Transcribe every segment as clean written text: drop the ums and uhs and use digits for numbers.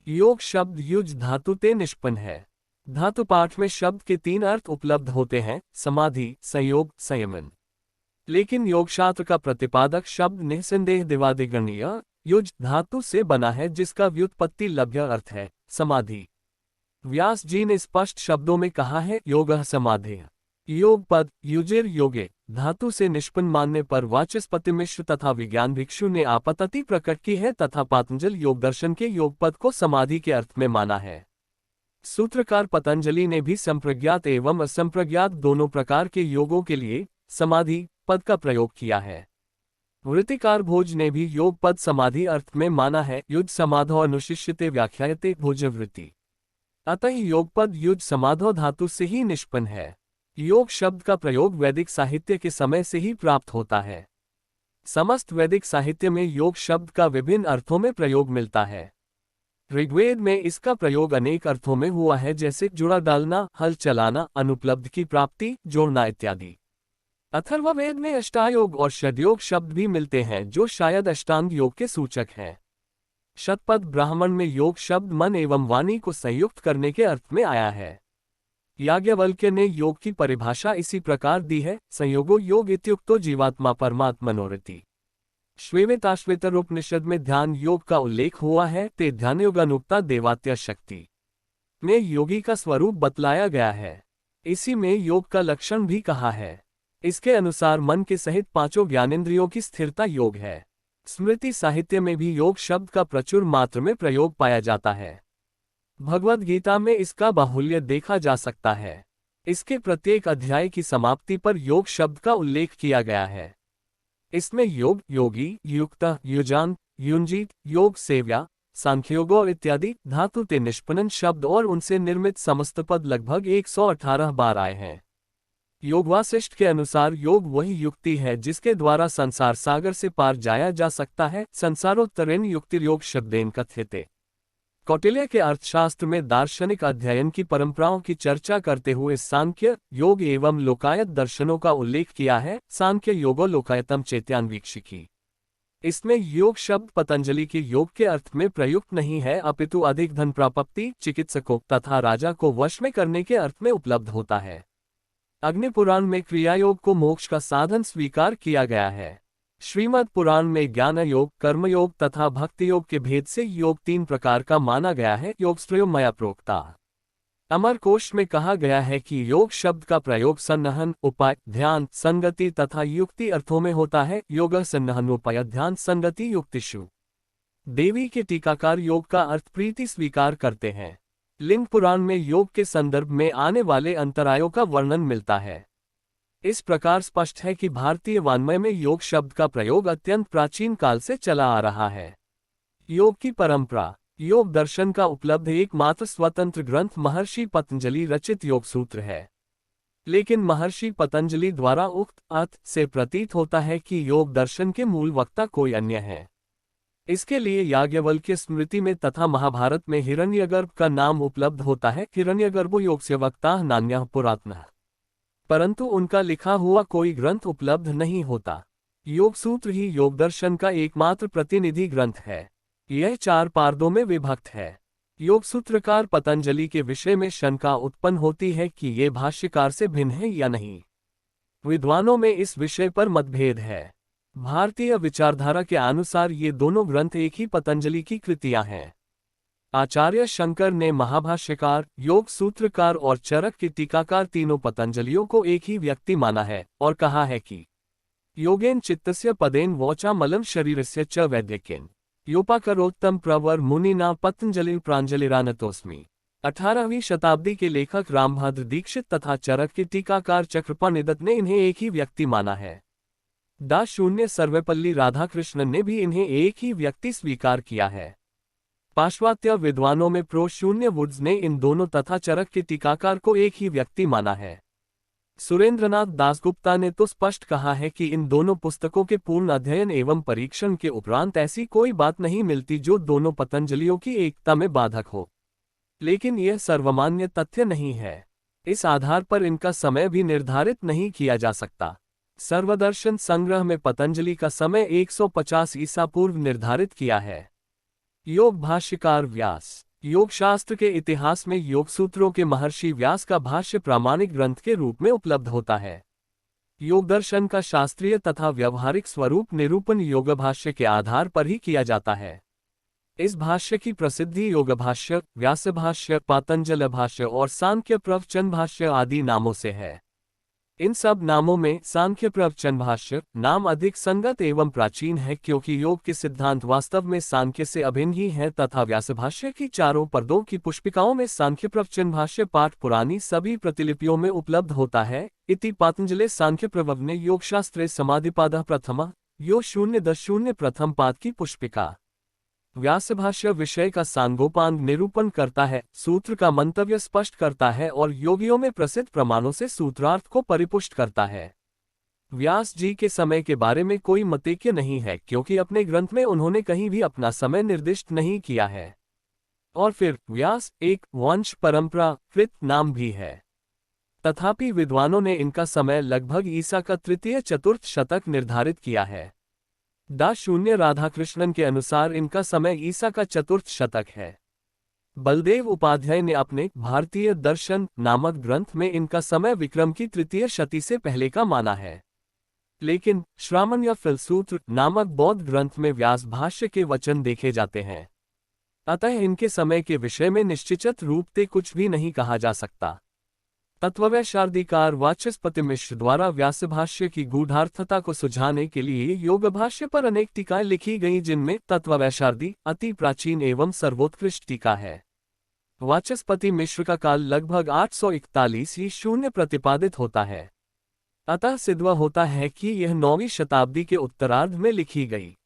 योग शब्द युज धातु ते निष्पन्न है। धातु पाठ में शब्द के तीन अर्थ उपलब्ध होते हैं: समाधि, संयोग, संयमन। लेकिन योगशास्त्र का प्रतिपादक शब्द निस्संदेह दिवादिगणीय युज धातु से बना है, जिसका व्युत्पत्ति लभ्य अर्थ है समाधि। व्यास जी ने स्पष्ट शब्दों में कहा है, योगः समाधेय। योग पद युजिर योगे धातु से निष्पन्न मानने पर वाचस्पति मिश्र तथा विज्ञान भिक्षु ने आपत्ति प्रकट की है तथा पातंजल योग दर्शन के योग पद को समाधि के अर्थ में माना है। सूत्रकार पतंजलि ने भी संप्रज्ञात एवं असंप्रज्ञात दोनों प्रकार के योगों के लिए समाधि पद का प्रयोग किया है। वृत्तिकार भोज ने भी योग पद समाधि अर्थ में माना है, युज समाधो अनुशिष्यते व्याख्यायते भोजवृत्ति। अतः योग पद युज समाधो धातु से ही निष्पन्न है। योग शब्द का प्रयोग वैदिक साहित्य के समय से ही प्राप्त होता है। समस्त वैदिक साहित्य में योग शब्द का विभिन्न अर्थों में प्रयोग मिलता है। ऋग्वेद में इसका प्रयोग अनेक अर्थों में हुआ है, जैसे जुड़ा डालना, हल चलाना, अनुपलब्ध की प्राप्ति, जोड़ना इत्यादि। अथर्ववेद में अष्टायोग और षडयोग शब्द भी मिलते हैं, जो शायद अष्टांग योग के सूचक हैं। शतपथ ब्राह्मण में योग शब्द मन एवं वाणी को संयुक्त करने के अर्थ में आया है। याज्ञवल्क्य ने योग की परिभाषा इसी प्रकार दी है, संयोगो योग इत्युक्तो जीवात्मा परमात्मनोरति। श्वेताश्वेतर उपनिषद में ध्यान योग का उल्लेख हुआ है, ते ध्यानयोगानुक्ता देवात्य शक्ति में योगी का स्वरूप बतलाया गया है। इसी में योग का लक्षण भी कहा है। इसके अनुसार मन के सहित पांचों ज्ञानेंद्रियों की स्थिरता योग है। स्मृति साहित्य में भी योग शब्द का प्रचुर मात्रा में प्रयोग पाया जाता है। भगवद गीता में इसका बाहुल्य देखा जा सकता है। इसके प्रत्येक अध्याय की समाप्ति पर योग शब्द का उल्लेख किया गया है। इसमें योग, योगी, युक्त, युजान, युंजीत, योग सेव्या, सांख्योगो इत्यादि धातु ते निष्पन्न शब्द और उनसे निर्मित समस्त पद लगभग 118 बार आए हैं। योग वासिष्ठ के अनुसार योग वही युक्ति है जिसके द्वारा संसार सागर से पार जाया जा सकता है। संसारोत्तरेण युक्तिर्योग शब्देन कथ्यते। कौटिल्य के अर्थशास्त्र में दार्शनिक अध्ययन की परंपराओं की चर्चा करते हुए सांख्य, योग एवं लोकायत दर्शनों का उल्लेख किया है। सांख्य योगो लोकायतम चेत्यान्वीक्षिकी। इसमें योग शब्द पतंजलि के योग के अर्थ में प्रयुक्त नहीं है, अपितु अधिक धन प्राप्ति, चिकित्सकों तथा राजा को वश में करने के अर्थ में उपलब्ध होता है। अग्निपुराण में क्रियायोग को मोक्ष का साधन स्वीकार किया गया है। श्रीमद् पुराण में ज्ञान योग, कर्मयोग तथा भक्ति योग के भेद से योग तीन प्रकार का माना गया है। योगस्त्रयो मया प्रोक्ता। अमर कोश में कहा गया है कि योग शब्द का प्रयोग सन्नहन, उपाय, ध्यान, संगति तथा युक्ति अर्थों में होता है। योग सन्नहन, उपाय, ध्यान, संगति, युक्तिषु। देवी के टीकाकार योग का अर्थ प्रीति स्वीकार करते हैं। लिंग पुराण में योग के संदर्भ में आने वाले अंतरायों का वर्णन मिलता है। इस प्रकार स्पष्ट है कि भारतीय वाङ्मय में योग शब्द का प्रयोग अत्यंत प्राचीन काल से चला आ रहा है। योग की परंपरा। योग दर्शन का उपलब्ध एकमात्र स्वतंत्र ग्रंथ महर्षि पतंजलि रचित योग सूत्र है। लेकिन महर्षि पतंजलि द्वारा उक्त अर्थ से प्रतीत होता है कि योग दर्शन के मूल वक्ता कोई अन्य है। इसके लिए याज्ञवल्क्य स्मृति में तथा महाभारत में हिरण्यगर्भ का नाम उपलब्ध होता है। हिरण्यगर्भो योगस्य वक्ता नान्यः पुरातनः। परंतु उनका लिखा हुआ कोई ग्रंथ उपलब्ध नहीं होता। योग सूत्र ही योग दर्शन का एकमात्र प्रतिनिधि ग्रंथ है। यह 4 पार्दों में विभक्त है। योग सूत्रकार पतंजलि के विषय में शंका उत्पन्न होती है कि ये भाष्यकार से भिन्न है या नहीं। विद्वानों में इस विषय पर मतभेद है। भारतीय विचारधारा के अनुसार ये दोनों ग्रंथ एक ही पतंजलि की कृतियां हैं। आचार्य शंकर ने महाभाष्यकार, योग सूत्रकार और चरक के टीकाकार तीनों पतंजलियों को एक ही व्यक्ति माना है और कहा है कि योगेन चित्तस्य पदेन वोचा मलम शरीरस्य च वैद्यकेन योपाकरोत्तम प्रवर मुनिना पतंजलि प्रांजलिरानतोस्मि। 18वीं शताब्दी के लेखक रामभद्र दीक्षित तथा चरक के टीकाकार चक्रपाणिदत्त ने इन्हें एक ही व्यक्ति माना है। डा शून्य सर्वेपल्ली राधाकृष्णन ने भी इन्हें एक ही व्यक्ति स्वीकार किया है। पाश्चात्य विद्वानों में प्रो शून्य वुड्स ने इन दोनों तथा चरक के टीकाकार को एक ही व्यक्ति माना है। सुरेंद्रनाथ दासगुप्ता ने तो स्पष्ट कहा है कि इन दोनों पुस्तकों के पूर्ण अध्ययन एवं परीक्षण के उपरांत ऐसी कोई बात नहीं मिलती जो दोनों पतंजलियों की एकता में बाधक हो। लेकिन यह सर्वमान्य तथ्य नहीं है। इस आधार पर इनका समय भी निर्धारित नहीं किया जा सकता। सर्वदर्शन संग्रह में पतंजलि का समय 150 ईसा पूर्व निर्धारित किया है। योग भाष्यकार व्यास। योग शास्त्र के इतिहास में योग सूत्रों के महर्षि व्यास का भाष्य प्रामाणिक ग्रंथ के रूप में उपलब्ध होता है। योग दर्शन का शास्त्रीय तथा व्यवहारिक स्वरूप निरूपण योग भाष्य के आधार पर ही किया जाता है। इस भाष्य की प्रसिद्धि योग भाष्य, व्यास भाष्य, पातंजल भाष्य और सांख्य प्रवचन भाष्य आदि नामों से है। इन सब नामों में सांख्य प्रवचन भाष्य नाम अधिक संगत एवं प्राचीन है, क्योंकि योग के सिद्धांत वास्तव में सांख्य से अभिन्न ही है, तथा व्यास भाष्य की चारों पर्दों की पुष्पिकाओं में सांख्य प्रवचन भाष्य पाठ पुरानी सभी प्रतिलिपियों में उपलब्ध होता है। इति पातंजले सांख्य प्रवचने योगशास्त्रे समाधिपादः प्रथमः यो 0.0 प्रथम पाद की पुष्पिका। व्यास भाष्य विषय का सांगोपांग निरूपण करता है, सूत्र का मंतव्य स्पष्ट करता है और योगियों में प्रसिद्ध प्रमाणों से सूत्रार्थ को परिपुष्ट करता है। व्यास जी के समय के बारे में कोई मतैक्य नहीं है, क्योंकि अपने ग्रंथ में उन्होंने कहीं भी अपना समय निर्दिष्ट नहीं किया है। और फिर व्यास एक वंश परंपरा कृत नाम भी है। तथापि विद्वानों ने इनका समय लगभग ईसा का तृतीय चतुर्थ शतक निर्धारित किया है। शून्य राधाकृष्णन के अनुसार इनका समय ईसा का चतुर्थ शतक है। बलदेव उपाध्याय ने अपने भारतीय दर्शन नामक ग्रंथ में इनका समय विक्रम की तृतीय शती से पहले का माना है। लेकिन श्रामण या फिलसूत्र नामक बौद्ध ग्रंथ में व्यास भाष्य के वचन देखे जाते हैं। अतः इनके समय के विषय में निश्चित रूप से कुछ भी नहीं कहा जा सकता। तत्ववैशार्दीकार वाचस्पति मिश्र द्वारा व्यास भाष्य की गूढ़ार्थता को सुझाने के लिए योग भाष्य पर अनेक टीकाएं लिखी गईं, जिनमें तत्ववैशार्दी अति प्राचीन एवं सर्वोत्कृष्ट टीका है। वाचस्पति मिश्र का काल लगभग 841 ईस्वी प्रतिपादित होता है। अतः सिद्ध होता है कि यह 9वीं शताब्दी के उत्तरार्ध में लिखी गई।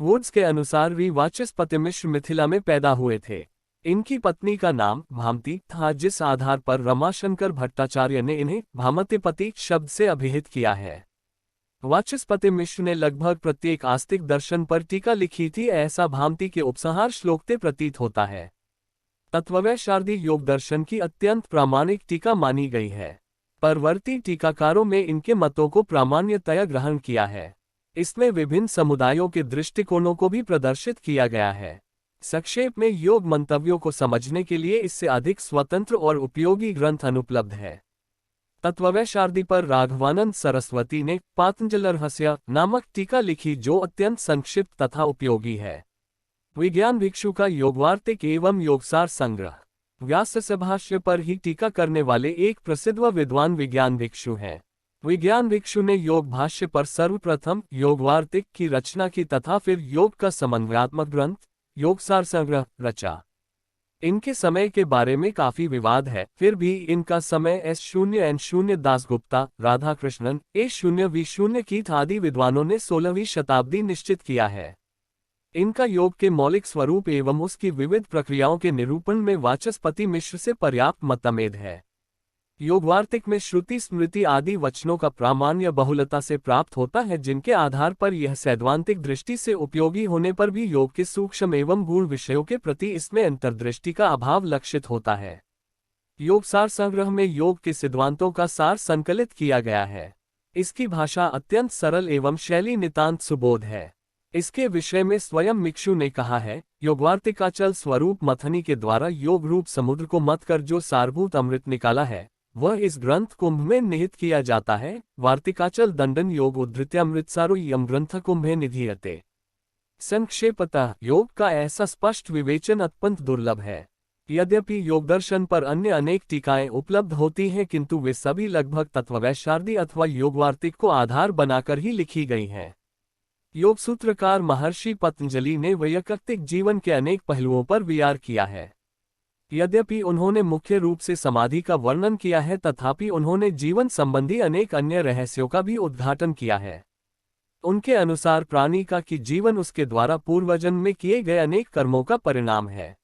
वुड्स के अनुसार भी वाचस्पति मिश्र मिथिला में पैदा हुए थे। इनकी पत्नी का नाम भामती था, जिस आधार पर रमाशंकर भट्टाचार्य ने इन्हें भामतीपति शब्द से अभिहित किया है। वाचस्पति मिश्र ने लगभग प्रत्येक आस्तिक दर्शन पर टीका लिखी थी, ऐसा भामती के उपसंहार श्लोक से प्रतीत होता है। तत्ववैशार्दी योग दर्शन की अत्यंत प्रामाणिक टीका मानी गई है। परवर्ती टीकाकारों में इनके मतों को प्रामाण्यतया ग्रहण किया है। इसमें विभिन्न समुदायों के दृष्टिकोणों को भी प्रदर्शित किया गया है। संक्षेप में योग मंतव्यों को समझने के लिए इससे अधिक स्वतंत्र और उपयोगी ग्रंथ अनुपलब्ध है। तत्ववैशार्दी पर राघवानंद सरस्वती ने पातंजल रहस्य नामक टीका लिखी, जो अत्यंत संक्षिप्त तथा उपयोगी है। विज्ञान भिक्षु का योगवार्तिक एवं योगसार संग्रह। व्यास भाष्य पर ही टीका करने वाले एक प्रसिद्ध व विद्वान विज्ञान भिक्षु हैं। विज्ञान भिक्षु ने योग भाष्य पर सर्वप्रथम योगवार्तिक की रचना की तथा फिर योग का समन्वयात्मक ग्रंथ योगसार संग्रह रचा। इनके समय के बारे में काफी विवाद है, फिर भी इनका समय S0N0 Dasgupta, Radhakrishnan, A0V0 Keith आदि विद्वानों ने 16वीं शताब्दी निश्चित किया है। इनका योग के मौलिक स्वरूप एवं उसकी विविध प्रक्रियाओं के निरूपण में वाचस्पति मिश्र से पर्याप्त मतभेद है। योगवार्तिक में श्रुति स्मृति आदि वचनों का प्रामाण्य बहुलता से प्राप्त होता है, जिनके आधार पर यह सैद्धांतिक दृष्टि से उपयोगी होने पर भी योग के सूक्ष्म एवं गूढ़ विषयों के प्रति इसमें अंतर्दृष्टि का अभाव लक्षित होता है। योगसार संग्रह में योग के सिद्धांतों का सार संकलित किया गया है। इसकी भाषा अत्यंत सरल एवं शैली नितांत सुबोध है। इसके विषय में स्वयं भिक्षु ने कहा है, योगवार्तिकाचल स्वरूप मथनी के द्वारा योग रूप समुद्र को मथ कर जो सारभूत अमृत निकाला है, वह इस ग्रंथ कुंभ में निहित किया जाता है। वार्तिकाचल दंडन योग उद्धृत्यामृतसारो यम ग्रंथ कुंभे निधीयते। संक्षेपतः योग का ऐसा स्पष्ट विवेचन अत्यंत दुर्लभ है। यद्यपि योग दर्शन पर अन्य अनेक टीकाएं उपलब्ध होती हैं, किंतु वे सभी लगभग तत्ववैशार्दी अथवा योगवार्तिक को आधार बनाकर ही लिखी गई हैं। योग सूत्रकार महर्षि पतंजलि ने वैयक्तिक जीवन के अनेक पहलुओं पर विचार किया है। यद्यपि उन्होंने मुख्य रूप से समाधि का वर्णन किया है, तथापि उन्होंने जीवन संबंधी अनेक अन्य रहस्यों का भी उद्घाटन किया है। उनके अनुसार प्राणी का कि जीवन उसके द्वारा पूर्वजन्म में किए गए अनेक कर्मों का परिणाम है।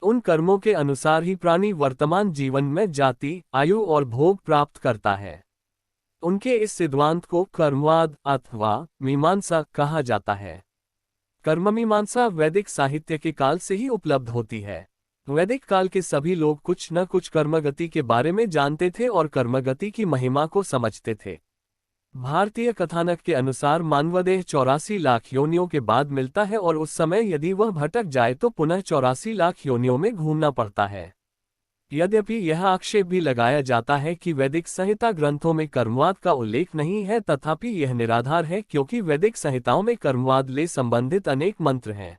उन कर्मों के अनुसार ही प्राणी वर्तमान जीवन में जाति, आयु और भोग प्राप्त करता है। उनके इस सिद्धांत को कर्मवाद अथवा मीमांसा कहा जाता है। कर्ममीमांसा वैदिक साहित्य के काल से ही उपलब्ध होती है। वैदिक काल के सभी लोग कुछ न कुछ कर्मगति के बारे में जानते थे और कर्मगति की महिमा को समझते थे। भारतीय कथानक के अनुसार मानवदेह 84 लाख योनियों के बाद मिलता है और उस समय यदि वह भटक जाए तो पुनः 84 लाख योनियों में घूमना पड़ता है। यद्यपि यह आक्षेप भी लगाया जाता है कि वैदिक संहिता ग्रंथों में कर्मवाद का उल्लेख नहीं है, तथापि यह निराधार है क्योंकि वैदिक संहिताओं में कर्मवाद ले संबंधित अनेक मंत्र हैं।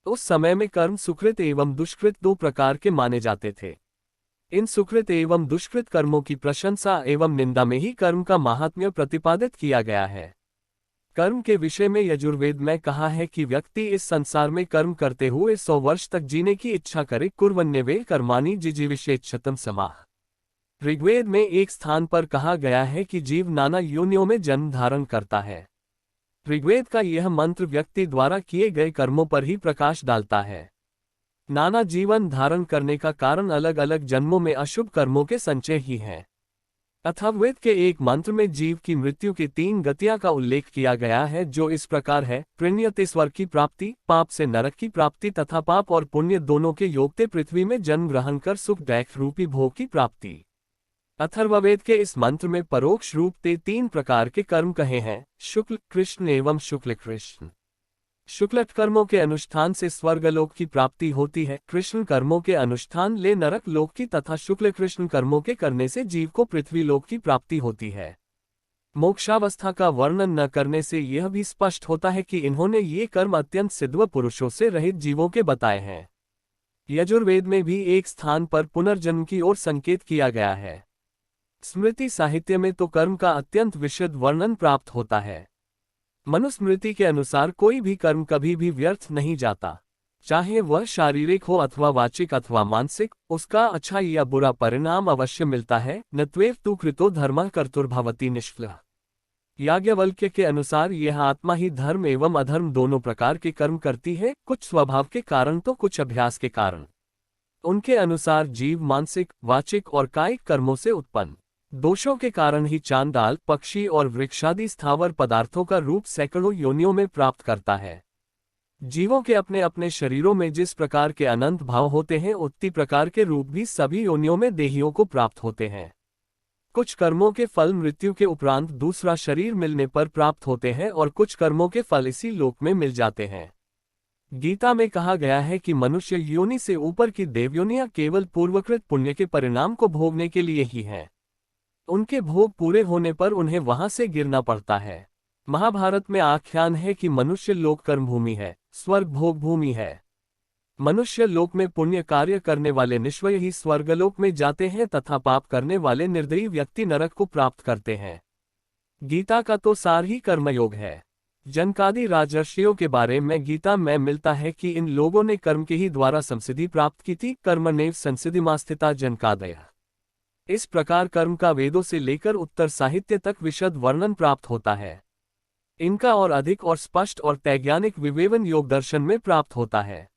उस समय में कर्म सुकृत एवं दुष्कृत दो प्रकार के माने जाते थे। इन सुकृत एवं दुष्कृत कर्मों की प्रशंसा एवं निंदा में ही कर्म का माहात्म्य प्रतिपादित किया गया है। कर्म के विषय में यजुर्वेद में कहा है कि व्यक्ति इस संसार में कर्म करते हुए 100 वर्ष तक जीने की इच्छा करे, कुर्वन्यवे कर्माणि जिजीविषेच्छतम समाह। ऋग्वेद में एक स्थान पर कहा गया है कि जीव नाना योनियों में जन्म धारण करता है। ऋग्वेद का यह मंत्र व्यक्ति द्वारा किए गए कर्मों पर ही प्रकाश डालता है। नाना जीवन धारण करने का कारण अलग अलग जन्मों में अशुभ कर्मों के संचय ही है। अथर्ववेद के एक मंत्र में जीव की मृत्यु की 3 गतियां का उल्लेख किया गया है, जो इस प्रकार है: पुण्यते स्वर्ग की प्राप्ति, पाप से नरक की प्राप्ति तथा पाप और पुण्य दोनों के योगते पृथ्वी में जन्म ग्रहण कर सुख दैख रूपी भोग की प्राप्ति। अथर्ववेद के इस मंत्र में परोक्ष रूप से 3 प्रकार के कर्म कहे हैं: शुक्ल, कृष्ण एवं शुक्ल कृष्ण। शुक्ल कर्मों के अनुष्ठान से स्वर्गलोक की प्राप्ति होती है, कृष्ण कर्मों के अनुष्ठान ले नरक लोक की तथा शुक्ल कृष्ण कर्मों के करने से जीव को पृथ्वी लोक की प्राप्ति होती है। मोक्षावस्था का वर्णन न करने से यह भी स्पष्ट होता है कि इन्होंने ये कर्म अत्यंत सिद्ध पुरुषों से रहित जीवों के बताए हैं। यजुर्वेद में भी एक स्थान पर पुनर्जन्म की ओर संकेत किया गया है। स्मृति साहित्य में तो कर्म का अत्यंत विशद वर्णन प्राप्त होता है। मनुस्मृति के अनुसार कोई भी कर्म कभी भी व्यर्थ नहीं जाता, चाहे वह शारीरिक हो अथवा वाचिक अथवा मानसिक, उसका अच्छा या बुरा परिणाम अवश्य मिलता है। नत्वेव तु कृतो धर्मः कर्तुर्भवति निष्फलः। याज्ञवल्क्य के अनुसार यह आत्मा ही धर्म एवं अधर्म दोनों प्रकार के कर्म करती है, कुछ स्वभाव के कारण तो कुछ अभ्यास के कारण। उनके अनुसार जीव मानसिक, वाचिक और कायिक कर्मों से उत्पन्न दोषों के कारण ही चांडाल, पक्षी और वृक्षादि स्थावर पदार्थों का रूप सैकड़ों योनियों में प्राप्त करता है। जीवों के अपने अपने शरीरों में जिस प्रकार के अनंत भाव होते हैं, उतनी प्रकार के रूप भी सभी योनियों में देहियों को प्राप्त होते हैं। कुछ कर्मों के फल मृत्यु के उपरांत दूसरा शरीर मिलने पर प्राप्त होते हैं और कुछ कर्मों के फल इसी लोक में मिल जाते हैं। गीता में कहा गया है कि मनुष्य योनि से ऊपर की देवयोनियां केवल पूर्वकृत पुण्य के परिणाम को भोगने के लिए ही हैं। उनके भोग पूरे होने पर उन्हें वहां से गिरना पड़ता है। महाभारत में आख्यान है कि मनुष्य लोक कर्म भूमि है, स्वर्ग भोग भूमि है। मनुष्य लोक में पुण्य कार्य करने वाले निश्चय ही स्वर्गलोक में जाते हैं तथा पाप करने वाले निर्दयी व्यक्ति नरक को प्राप्त करते हैं। गीता का तो सार ही कर्मयोग है। जनकादि राजर्षियों के बारे में गीता में मिलता है कि इन लोगों ने कर्म के ही द्वारा संसिद्धि प्राप्त की थी। कर्मण्येव संसिद्धिमास्थिता जनकादयः। इस प्रकार कर्म का वेदों से लेकर उत्तर साहित्य तक विशद वर्णन प्राप्त होता है। इनका और अधिक और स्पष्ट और वैज्ञानिक विवेचन योग दर्शन में प्राप्त होता है।